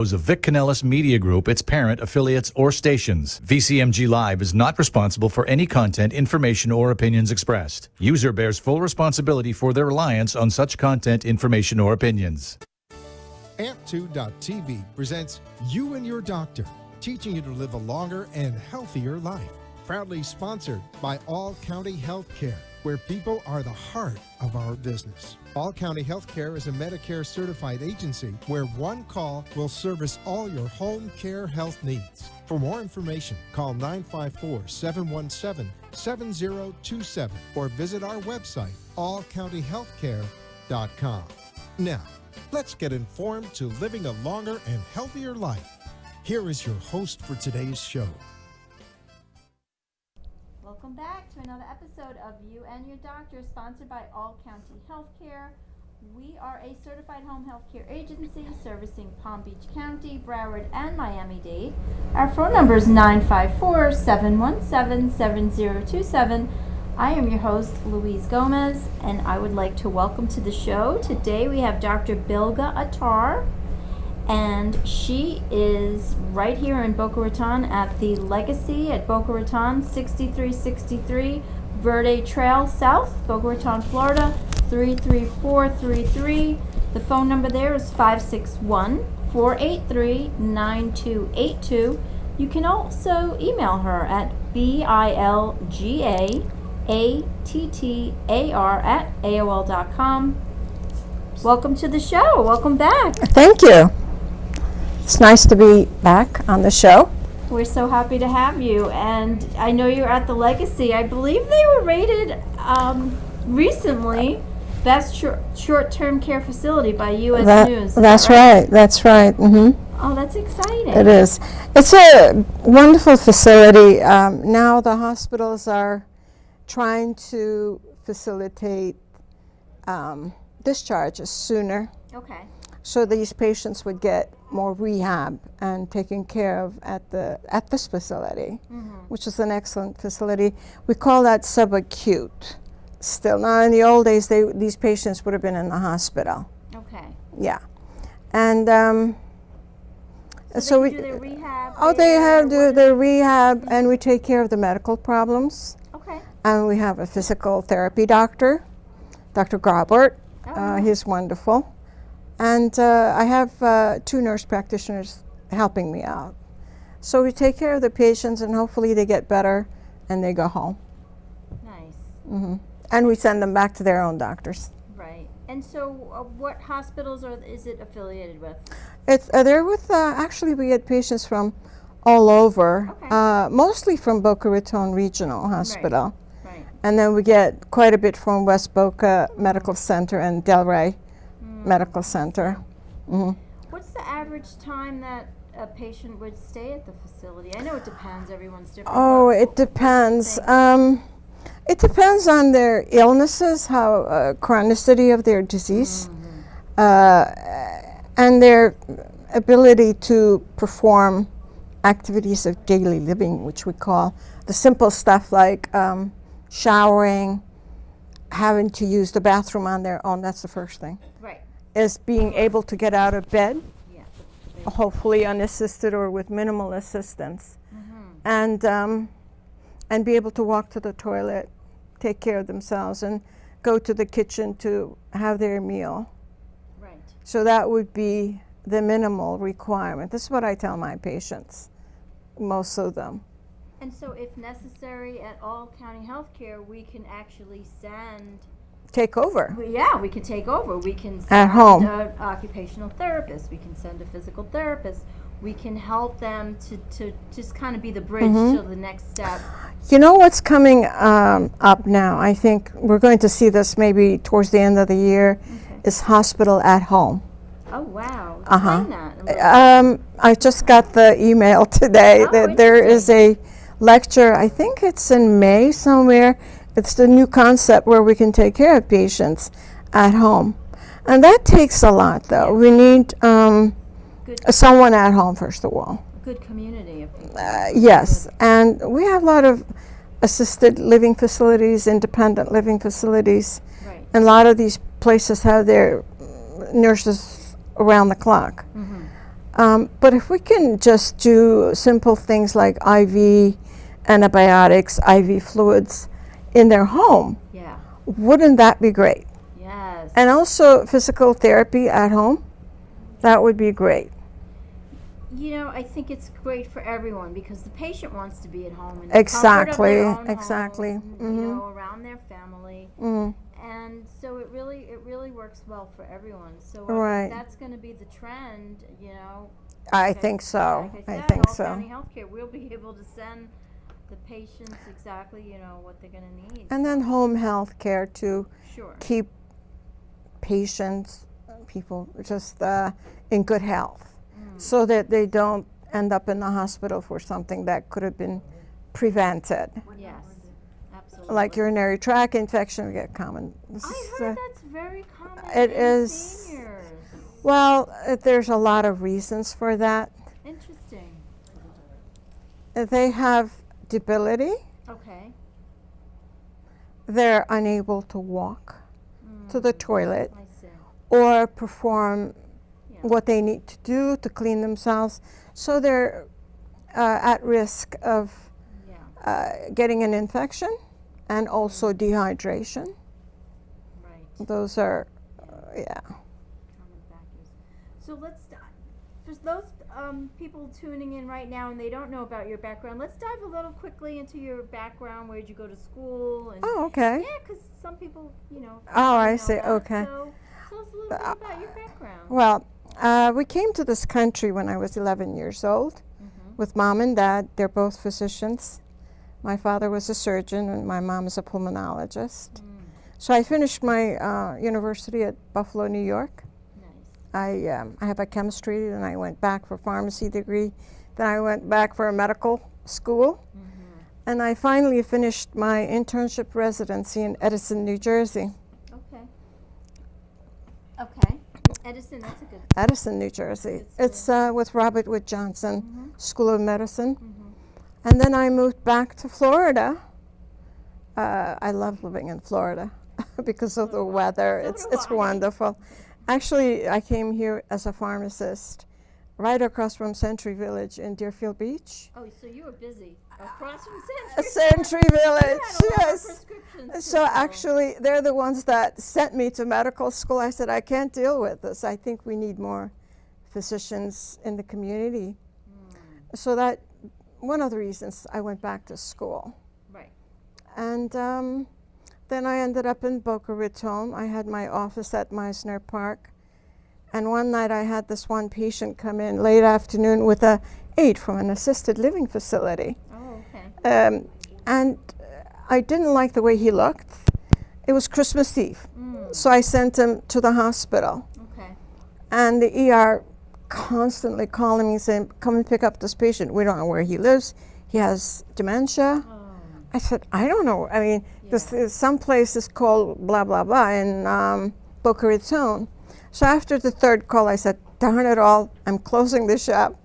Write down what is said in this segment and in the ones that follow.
Of Vic Canellis Media Group, its parent, affiliates, or stations. VCMG Live is not responsible for any content, information, or opinions expressed. User bears full responsibility for their reliance on such content, information, or opinions. Amp2.tv presents You and Your Doctor, teaching you to live a longer and healthier life. Proudly sponsored by All County Healthcare, where people are the heart of our business. All County Healthcare is a Medicare certified agency where one call will service all your home care health needs. For more information, call 954-717-7027 or visit our website, allcountyhealthcare.com. Now, let's get informed to living a longer and healthier life. Here is your host for today's show. Welcome back to another episode of You and Your Doctor, sponsored by All County Healthcare. We are a certified home healthcare agency servicing Palm Beach County, Broward, and Miami-Dade. Our phone number is 954-717-7027. I am your host, Louise Gomez, and I would like to welcome to the show. Today we have Dr. Bilga Attar, and she is right here in Boca Raton at the Legacy at Boca Raton, 6363 Verde Trail South, Boca Raton, Florida, 33433. The phone number there is 561-483-9282. You can also email her at bilgaattar@aol.com. Welcome to the show. Welcome back. Thank you. It's nice to be back on the show. We're so happy to have you. And I know you're at the Legacy. I believe they were rated recently best short-term care facility by U.S. News. That's right. That's right. Mm-hmm. Oh, that's exciting. It is. It's a wonderful facility. Now the hospitals are trying to facilitate discharges sooner. Okay. So these patients would get more rehab and taken care of at this facility, which is an excellent facility. We call that subacute. Still, now in the old days, these patients would have been in the hospital. Okay. Yeah, and so we do their rehab. Oh, they have their rehab, and we take care of the medical problems. Okay. And we have a physical therapy doctor, Dr. Grobert. Oh. He's wonderful. And I have 2 nurse practitioners helping me out. So we take care of the patients, and hopefully they get better and they go home. Nice. Mm-hmm. And we send them back to their own doctors. Right. And so what hospitals is it affiliated with? They're with, actually we get patients from all over, Okay. mostly from Boca Raton Regional Hospital. Right. And then we get quite a bit from West Boca Medical Center and Delray Medical Center. Mm-hmm. What's the average time that a patient would stay at the facility? I know it depends. Everyone's different. Oh, it depends. It depends on their illnesses, how chronicity of their disease, and their ability to perform activities of daily living, which we call the simple stuff like showering, having to use the bathroom on their own. That's the first thing. Right. Is being able to get out of bed, Yeah. hopefully unassisted or with minimal assistance, and be able to walk to the toilet, take care of themselves, and go to the kitchen to have their meal. Right. So that would be the minimal requirement. This is what I tell my patients, most of them. And so if necessary at All County Healthcare, we can actually send... Take over. Yeah, we can take over. We can send At home. an occupational therapist. We can send a physical therapist. We can help them to just kind of be the bridge to the next step. You know what's coming up now? I think we're going to see this maybe towards the end of the year, is hospital at home. Oh, wow. Explain that. I just got the email today that there is a lecture, I think it's in May somewhere. It's the new concept where we can take care of patients at home. And that takes a lot, though. We need someone at home, first of all. A good community of people. Yes, and we have a lot of assisted living facilities, independent living facilities. Right. And a lot of these places have their nurses around the clock. But if we can just do simple things like IV antibiotics, IV fluids in their home, Yeah. wouldn't that be great? Yes. And also physical therapy at home, that would be great. You know, I think it's great for everyone because the patient wants to be at home in Exactly, the comfort of their own exactly. home, Mhm. you know, around their family, Mm, and so it really works well for everyone. So Right. that's going to be the trend, you know. I Like think so. Like I said, think all so. county healthcare, we'll be able to send the patients exactly, you know, what they're going to need. And then home health care to Sure. keep patients, people just in good health so that they don't end up in the hospital for something that could have been prevented. Yes. Absolutely. Like urinary tract infection, we get common. This I is, heard that's very common it in is- seniors. well, there's a lot of reasons for that. Interesting. They have debility, Okay. they're unable to walk to the toilet I see. or perform Yeah. what they need to do to clean themselves. So they're at risk of Yeah. getting an infection and also dehydration. Right. Those are, yeah. Common factors. So let's for those people tuning in right now and they don't know about your background, let's dive a little quickly into your background. Where did you go to school? And Oh, okay. yeah, because some people, you know. Oh, I know see. that. Okay. So tell us a little bit about your background. Well, we came to this country when I was 11 years old Mm-hmm. with mom and dad. They're both physicians. My father was a surgeon and my mom is a pulmonologist. So I finished my university at Buffalo, New York. Nice. I have a chemistry, and I went back for pharmacy degree. Then I went back for a medical school. And I finally finished my internship residency in Edison, New Jersey. Okay. Okay. Edison, that's a good. Edison, New Jersey. Good It's with Robert Wood Johnson School of Medicine. And then I moved back to Florida. I love living in Florida because of the weather. So do It's I. wonderful. Actually, I came here as a pharmacist right across from Century Village in Deerfield Beach. Oh, so you were busy across from A Century. Century Village, You had a lot of yes. prescriptions to So fill. actually, they're the ones that sent me to medical school. I said, I can't deal with this. I think we need more physicians in the community. So that, one of the reasons I went back to school. Right. And then I ended up in Boca Raton. I had my office at Meisner Park. And one night I had this one patient come in late afternoon with a aide from an assisted living facility. Oh, okay. And I didn't like the way he looked. It was Christmas Eve. So I sent him to the hospital. Okay. And the ER constantly calling me saying, come and pick up this patient. We don't know where he lives. He has dementia. Oh. I said, I don't know. I mean, there's some place is called blah, blah, blah in Boca Raton. So after the third call, I said, darn it all, I'm closing the shop,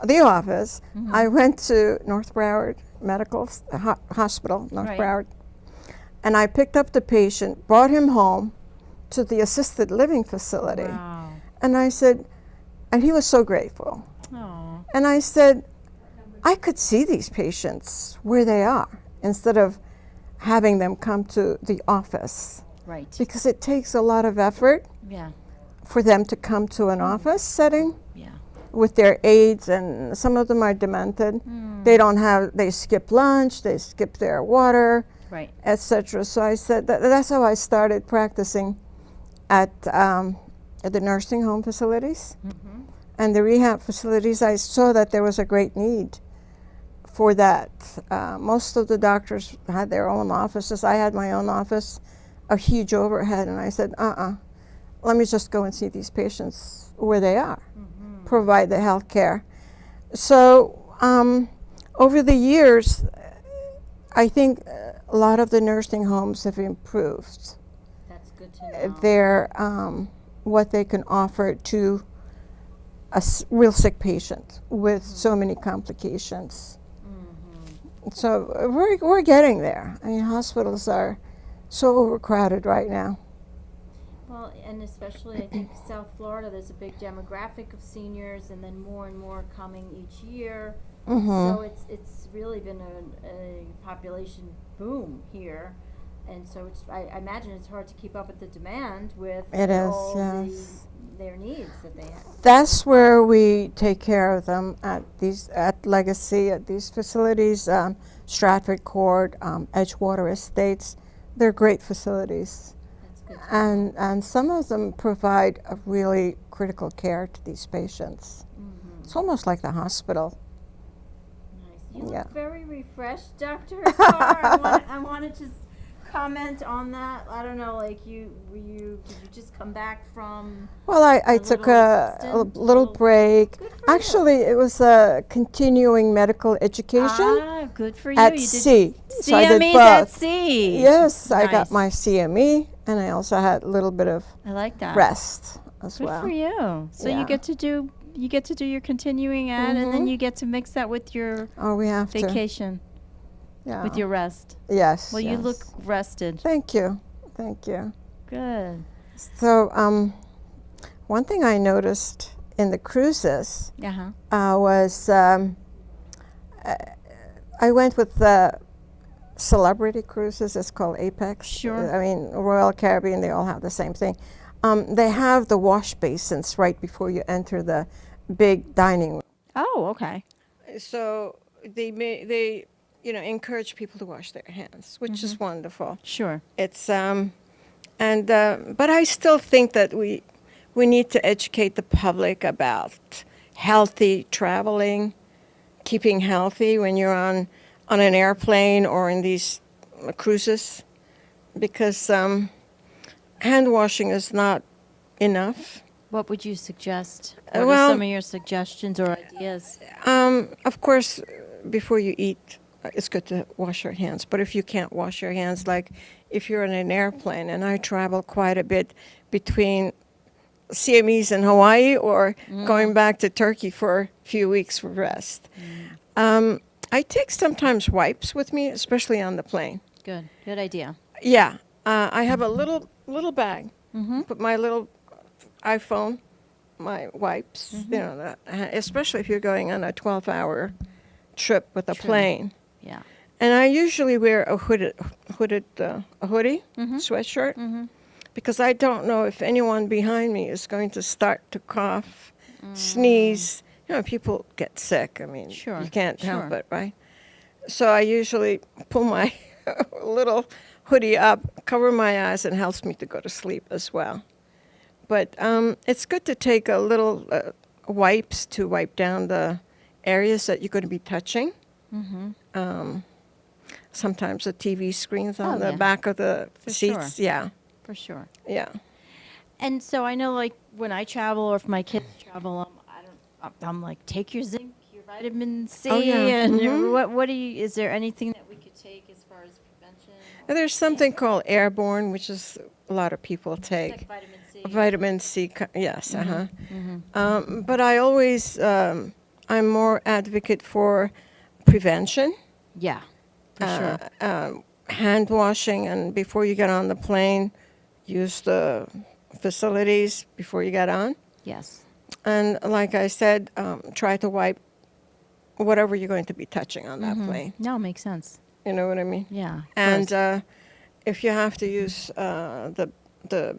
the office. I went to North Broward Medical Hospital, North Right. Broward, and I picked up the patient, brought him home to the assisted living facility. Wow. And I said, and he was so grateful. Oh. And I said, I could see these patients where they are instead of having them come to the office Right. because it takes a lot of effort Yeah. for them to come to an office setting Yeah. with their aides, and some of them are demented. They skip lunch, they skip their water, Right. etc. So I said that's how I started practicing at the nursing home facilities and the rehab facilities. I saw that there was a great need for that. Most of the doctors had their own offices. I had my own office, a huge overhead, and I said, let me just go and see these patients where they are, provide the health care. So over the years, I think a lot of the nursing homes have improved That's good to know. their what they can offer to a real sick patient with so many complications. So we're getting there. I mean, hospitals are so overcrowded right now. Well, and especially I think South Florida, there's a big demographic of seniors, and then more and more coming each year. So it's really been a population boom here, and so I imagine it's hard to keep up with the demand with It is, all yes. their needs that they have. That's where we take care of them at Legacy, at these facilities, Stratford Court, Edgewater Estates. They're great facilities. That's good. And some of them provide a really critical care to these patients. It's almost like the hospital. Nice. You Yeah. look very refreshed, Dr. Attar. I want to just comment on that. I don't know, like did you just come back from? Well, I took a little break. Good for you. Actually, it was a continuing medical education Good for you. at You did sea. So I did CMEs both. at sea. Yes, I got Nice. my CME, and I also had a little bit of I like that. rest as Good well. for you. So Yeah. you get to do your continuing ed, and then you get to mix that with your Oh, we have to. vacation, Yeah. with your rest. Yes. Well, you yes. look rested. Thank you. Thank you. Good. So, one thing I noticed in the cruises Uh-huh. was I went with the celebrity cruises. It's called Apex. Sure. I mean, Royal Caribbean, they all have the same thing. They have the wash basins right before you enter the big dining room. Oh, okay. So they encourage people to wash their hands, which is wonderful. Sure. It's but I still think that we need to educate the public about healthy traveling, keeping healthy when you're on an airplane or in these cruises, because hand washing is not enough. What would you suggest? What well- are some of your suggestions or ideas? Of course, before you eat, it's good to wash your hands. But if you can't wash your hands, like if you're on an airplane, and I travel quite a bit between CMEs in Hawaii or going back to Turkey for a few weeks for rest. I take sometimes wipes with me, especially on the plane. Good. Good idea. Yeah, I have a little bag. Put my little iPhone, my wipes. You know, especially if you're going on a 12-hour trip with a plane. Yeah. And I usually wear a hoodie, sweatshirt, because I don't know if anyone behind me is going to start to cough, sneeze. You know, people get sick. I mean, Sure, you can't help sure. it, right? So I usually pull my little hoodie up, cover my eyes, and helps me to go to sleep as well. But it's good to take a little wipes to wipe down the areas that you're going to be touching. Sometimes the TV screens on the yeah. back of the For seats. sure. Yeah, For sure. yeah. And so I know, like, when I travel or if my kids travel, I'm like, take your zinc, your vitamin C, Oh, yeah. and what do you? Is there anything that we could take as far as prevention? And there's something called Airborne, which is a lot of people take. Like vitamin C. Vitamin C, yes, but I always, I'm more advocate for prevention, Yeah, for sure. hand washing, and before you get on the plane, use the facilities before you get on. Yes. And like I said, try to wipe whatever you're going to be touching on that plane. No, it makes sense. You know what I mean? Yeah. And first. if you have to use the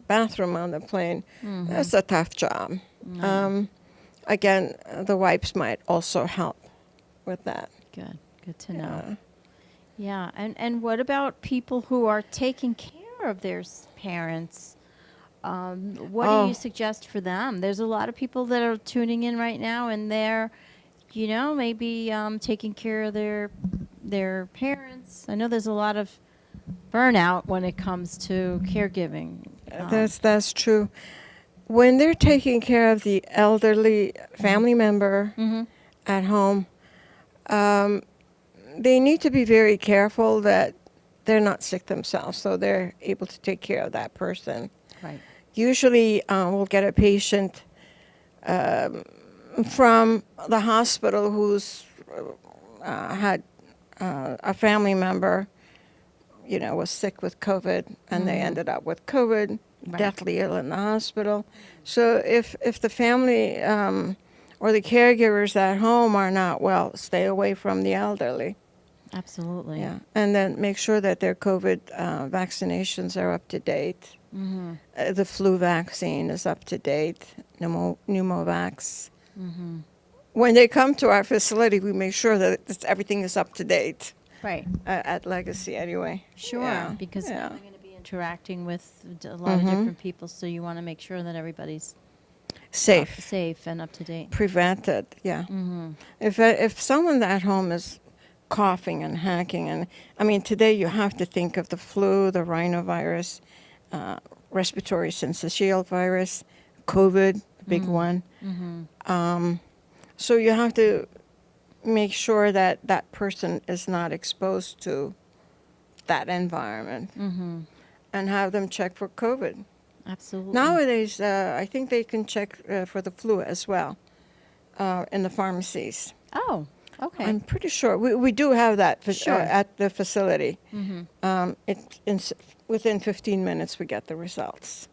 bathroom on the plane, that's a tough job. Again, the wipes might also help with that. Good. Good to know. Yeah. And what about people who are taking care of their parents? What do you suggest for them? There's a lot of people that are tuning in right now, and they're, maybe taking care of their parents. I know there's a lot of burnout when it comes to caregiving. That's true. When they're taking care of the elderly family member at home, they need to be very careful that they're not sick themselves, so they're able to take care of that person. Right. Usually, we'll get a patient from the hospital who's had a family member, was sick with COVID, and they ended up with COVID, deathly ill in the hospital. So if the family or the caregivers at home are not well, stay away from the elderly. Absolutely. Yeah, and then make sure that their COVID vaccinations are up to date. The flu vaccine is up to date, pneumovax. When they come to our facility, we make sure that everything is up to date Right. at Legacy anyway. Sure. Yeah, Because yeah. they're going to be interacting with a lot of different people, so you want to make sure that everybody's Safe, safe and up to date. prevented, yeah. If someone at home is coughing and hacking, and I mean, today you have to think of the flu, the rhinovirus, respiratory syncytial virus, COVID, the big one. So you have to make sure that that person is not exposed to that environment and have them check for COVID. Absolutely. Nowadays, I think they can check for the flu as well in the pharmacies. Oh, okay. I'm pretty sure. We do have that at the facility. Within 15 minutes, we get the results.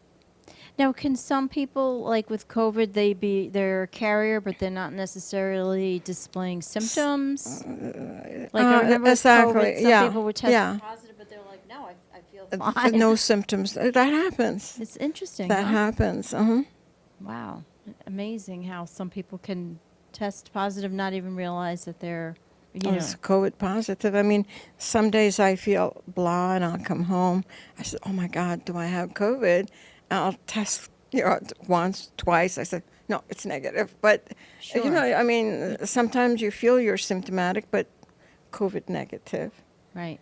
Now, can some people, like with COVID, they're a carrier, but they're not necessarily displaying symptoms? Like I remember exactly, with COVID, some yeah, people were testing yeah. positive, but they're like, no, I feel fine. No symptoms. That happens. It's interesting. That huh? happens. Wow. Amazing how some people can test positive, not even realize that they're, It's COVID positive. I mean, some days I feel blah and I'll come home. I said, oh my God, do I have COVID? And I'll test, once, twice. I said, no, it's negative. But, Sure. I mean, sometimes you feel you're symptomatic, but COVID negative. Right.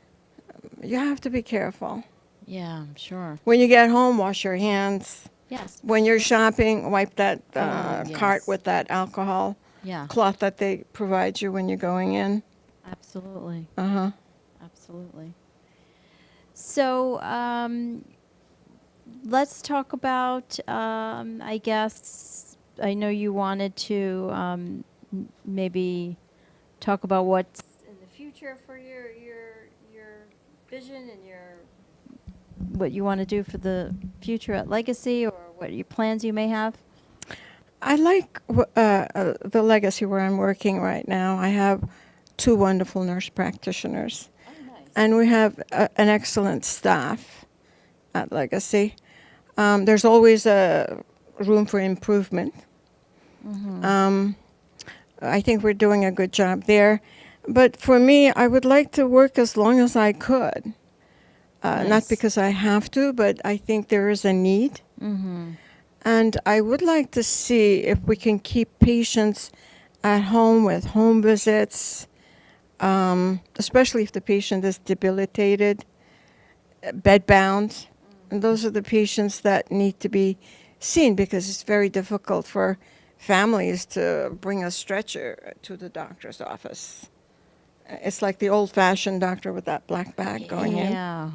You have to be careful. Yeah, I'm sure. When you get home, wash your hands. Yes. When you're shopping, wipe that cart yes. with that alcohol Yeah. cloth that they provide you when you're going in. Absolutely. Uh-huh. Absolutely. So, let's talk about, I guess, I know you wanted to maybe talk about what's in the future for your vision and what you want to do for the future at Legacy, or what your plans you may have. I like the Legacy where I'm working right now. I have 2 wonderful nurse practitioners. Oh, nice. And we have an excellent staff at Legacy. There's always a room for improvement. I think we're doing a good job there. But for me, I would like to work as long as I could. Not Nice. because I have to, but I think there is a need. And I would like to see if we can keep patients at home with home visits, especially if the patient is debilitated, bedbound. And those are the patients that need to be seen, because it's very difficult for families to bring a stretcher to the doctor's office. It's like the old-fashioned doctor with that black bag going in. Yeah.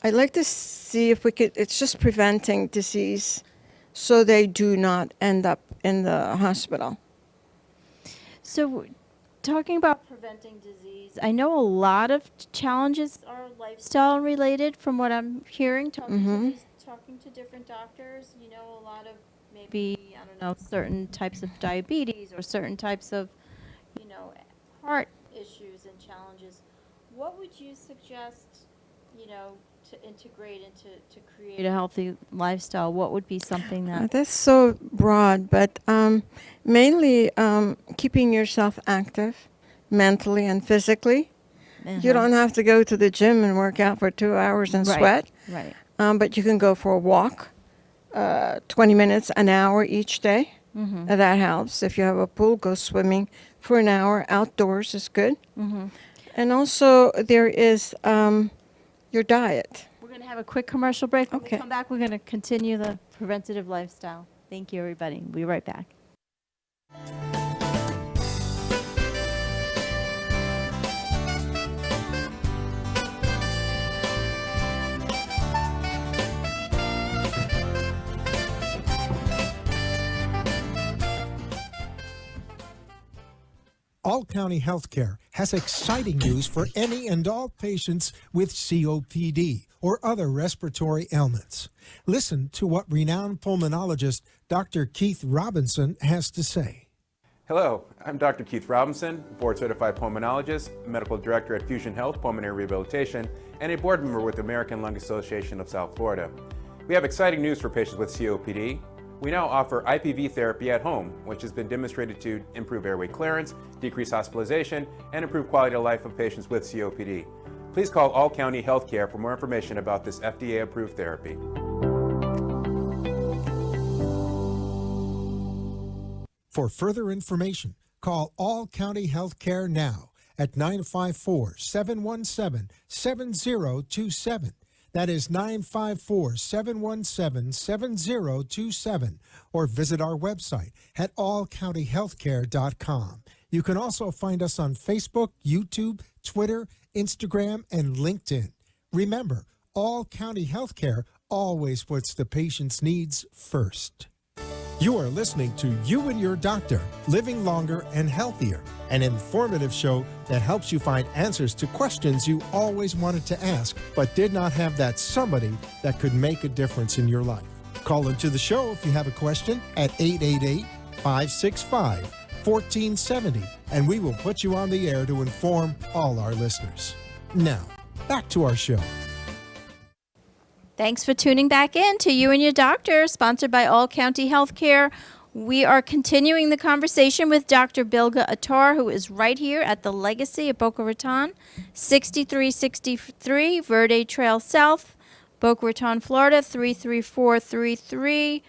I'd like to see if we could, it's just preventing disease so they do not end up in the hospital. So, talking about preventing disease, I know a lot of challenges are lifestyle related from what I'm hearing, talking to different doctors. You know, a lot of maybe, I don't know, certain types of diabetes or certain types of, heart issues and challenges. What would you suggest, to integrate and to create a healthy lifestyle? What would be something that... That's so broad, but mainly keeping yourself active mentally and physically. You don't have to go to the gym and work out for 2 hours and sweat. Right. But you can go for a walk, 20 minutes, an hour each day. That helps. If you have a pool, go swimming for an hour. Outdoors is good. And also there is your diet. We're going to have a quick commercial break. When Okay. we come back, we're going to continue the preventative lifestyle. Thank you, everybody. We'll be right back. All County Healthcare has exciting news for any and all patients with COPD or other respiratory ailments. Listen to what renowned pulmonologist Dr. Keith Robinson has to say. Hello, I'm Dr. Keith Robinson, board-certified pulmonologist, medical director at Fusion Health Pulmonary Rehabilitation, and a board member with the American Lung Association of South Florida. We have exciting news for patients with COPD. We now offer IPV therapy at home, which has been demonstrated to improve airway clearance, decrease hospitalization, and improve quality of life of patients with COPD. Please call All County Healthcare for more information about this FDA-approved therapy. For further information, call All County Healthcare now at 954-717-7027. That is 954-717-7027, or visit our website at allcountyhealthcare.com. You can also find us on Facebook, YouTube, Twitter, Instagram, and LinkedIn. Remember, All County Healthcare always puts the patient's needs first. You are listening to You and Your Doctor, Living Longer and Healthier, an informative show that helps you find answers to questions you always wanted to ask, but did not have that somebody that could make a difference in your life. Call into the show if you have a question at 888-565-1470, and we will put you on the air to inform all our listeners. Now, back to our show. Thanks for tuning back in to You and Your Doctor, sponsored by All County Healthcare. We are continuing the conversation with Dr. Bilga Attar, who is right here at the Legacy at Boca Raton, 6363 Verde Trail South, Boca Raton, Florida, 33433.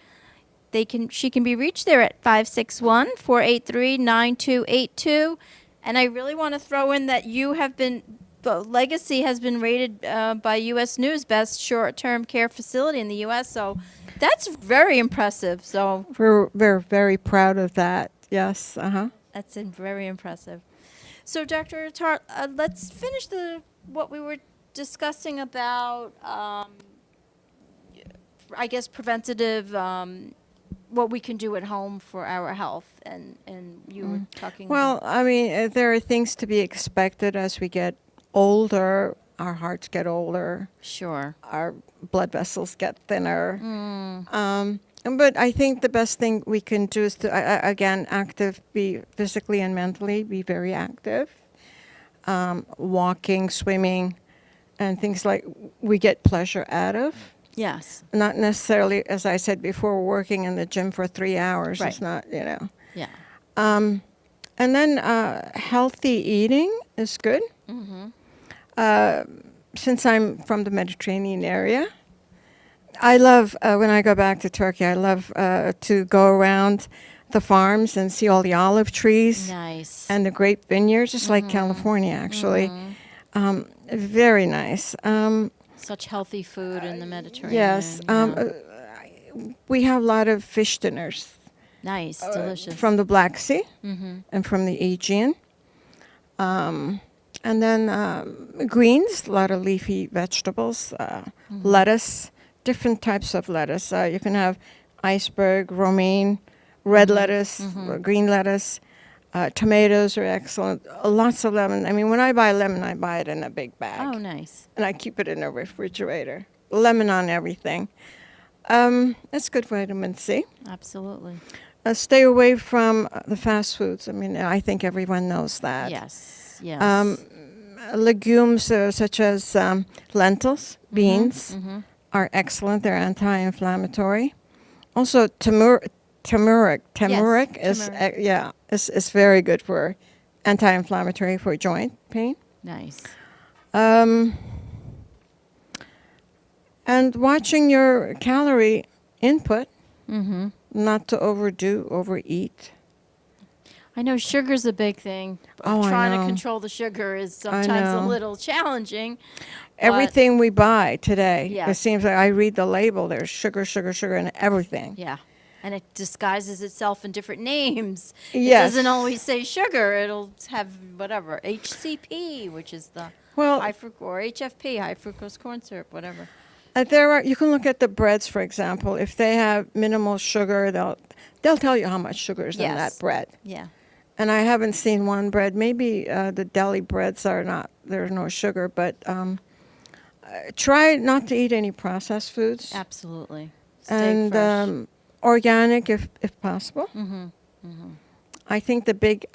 She can be reached there at 561-483-9282. And I really want to throw in that the Legacy has been rated by U.S. News best short-term care facility in the U.S., so that's very impressive. So We're very proud of that. Yes. that's very impressive. So, Dr. Attar, let's finish what we were discussing about, I guess, preventative, what we can do at home for our health, and you were talking Well, about. I mean, there are things to be expected as we get older. Our hearts get older. Sure. Our blood vessels get thinner. But I think the best thing we can do is to, again, be physically and mentally, be very active. Walking, swimming, and things like we get pleasure out of. Yes. Not necessarily, as I said before, working in the gym for 3 hours. Right. It's not, Yeah. And then healthy eating is good. Since I'm from the Mediterranean area, I love, when I go back to Turkey, I love to go around the farms and see all the olive trees. Nice. And the grape vineyards, just like California, actually. Very nice. Such healthy food in the Mediterranean. Yes. Yeah. We have a lot of fish dinners. Nice, delicious. From the Black Sea and from the Aegean. And then greens, a lot of leafy vegetables, lettuce, different types of lettuce. You can have iceberg, romaine, red lettuce, green lettuce. Tomatoes are excellent. Lots of lemon. I mean, when I buy lemon, I buy it in a big bag. Oh, nice. And I keep it in a refrigerator. Lemon on everything. It's good vitamin C. Absolutely. Stay away from the fast foods. I mean, I think everyone knows that. Yes, yes. Legumes such as lentils, beans are excellent. They're anti-inflammatory. Also, turmeric is very good for anti-inflammatory for joint pain. Nice. And watching your calorie input, not to overeat. I know sugar's a big thing. Oh, Trying I to know. control the sugar is sometimes a know. little challenging. Everything we buy today, Yes. it seems like I read the label, there's sugar in everything. Yeah. And it disguises itself in different names. It Yes. doesn't always say sugar. It'll have whatever, HCP, which is the Well, high fructose, or HFP, high fructose corn syrup, whatever. you can look at the breads, for example. If they have minimal sugar, they'll tell you how much sugar is in that Yes. bread. Yeah. and I haven't seen one bread. Maybe the deli breads are not, there's no sugar, but try not to eat any processed foods. Absolutely. Stay And fresh. organic if possible. Mm-hmm. Mm-hmm. I think the big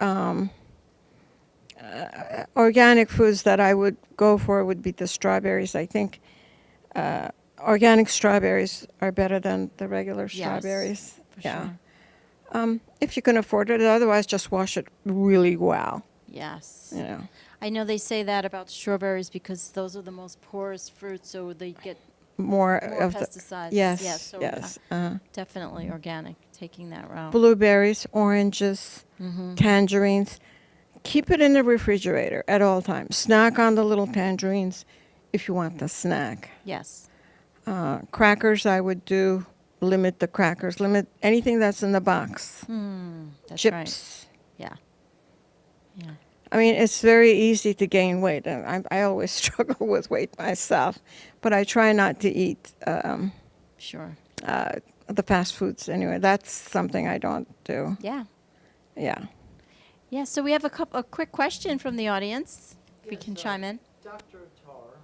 organic foods that I would go for would be the strawberries. I think organic strawberries are better than the regular strawberries. For Yeah. sure. If you can afford it, otherwise just wash it really well. Yes. You know. I know they say that about strawberries because those are the most porous fruits, so they get More more of pesticides. the yes, Yeah, so yes. definitely organic, taking that route. Blueberries, oranges, Mm-hmm. tangerines. Keep it in the refrigerator at all times. Snack on the little tangerines if you want the snack. Yes. Crackers, I would do limit the crackers. Limit anything that's in the box. That's Chips. right. Yeah. Yeah. I mean, it's very easy to gain weight, and I always struggle with weight myself. But I try not to eat Sure. the fast foods anyway. That's something I don't do. Yeah. Yeah. Yeah. So we have a quick question from the audience. If we can chime in. Dr. Attar,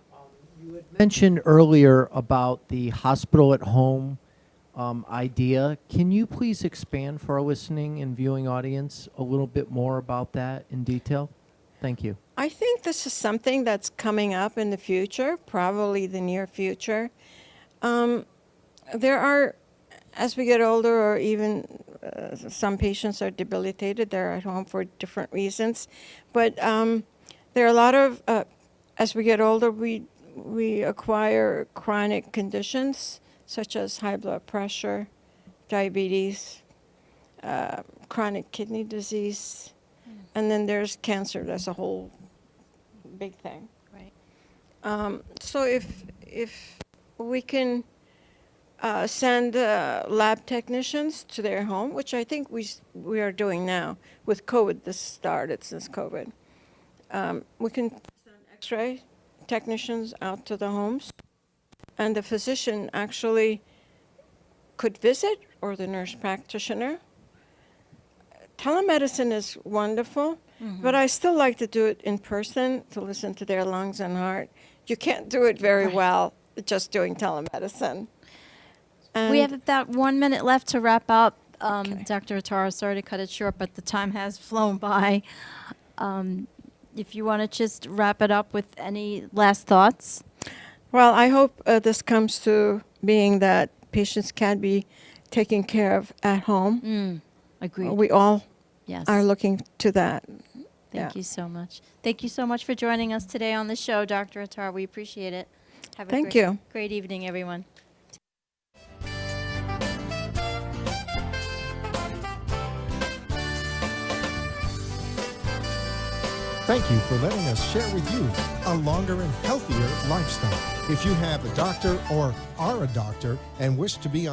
you had mentioned earlier about the hospital at home idea. Can you please expand for our listening and viewing audience a little bit more about that in detail? Thank you. I think this is something that's coming up in the future, probably the near future. There are, as we get older, or even some patients are debilitated, they're at home for different reasons. But there are a lot of, as we get older, we acquire chronic conditions such as high blood pressure, diabetes, chronic kidney disease, and then there's cancer. That's a whole big thing. Right. So if we can send lab technicians to their home, which I think we are doing now with COVID. This started since COVID. We can send X-ray technicians out to the homes, and the physician actually could visit, or the nurse practitioner. Telemedicine is wonderful, but I still like to do it in person to listen to their lungs and heart. You can't do it very well just doing telemedicine. We have And about 1 minute left to wrap up. Okay. Dr. Attar, sorry to cut it short, but the time has flown by. If you want to just wrap it up with any last thoughts. well, I hope this comes to being that patients can be taken care of at home. Agreed. We all Yes. are looking to that. Thank you so much. Thank you so much for joining us today on the show, Dr. Attar. We appreciate it. Have a Thank great, you. great evening, everyone. Thank you for letting us share with you a longer and healthier lifestyle. If you have a doctor or are a doctor and wish to be on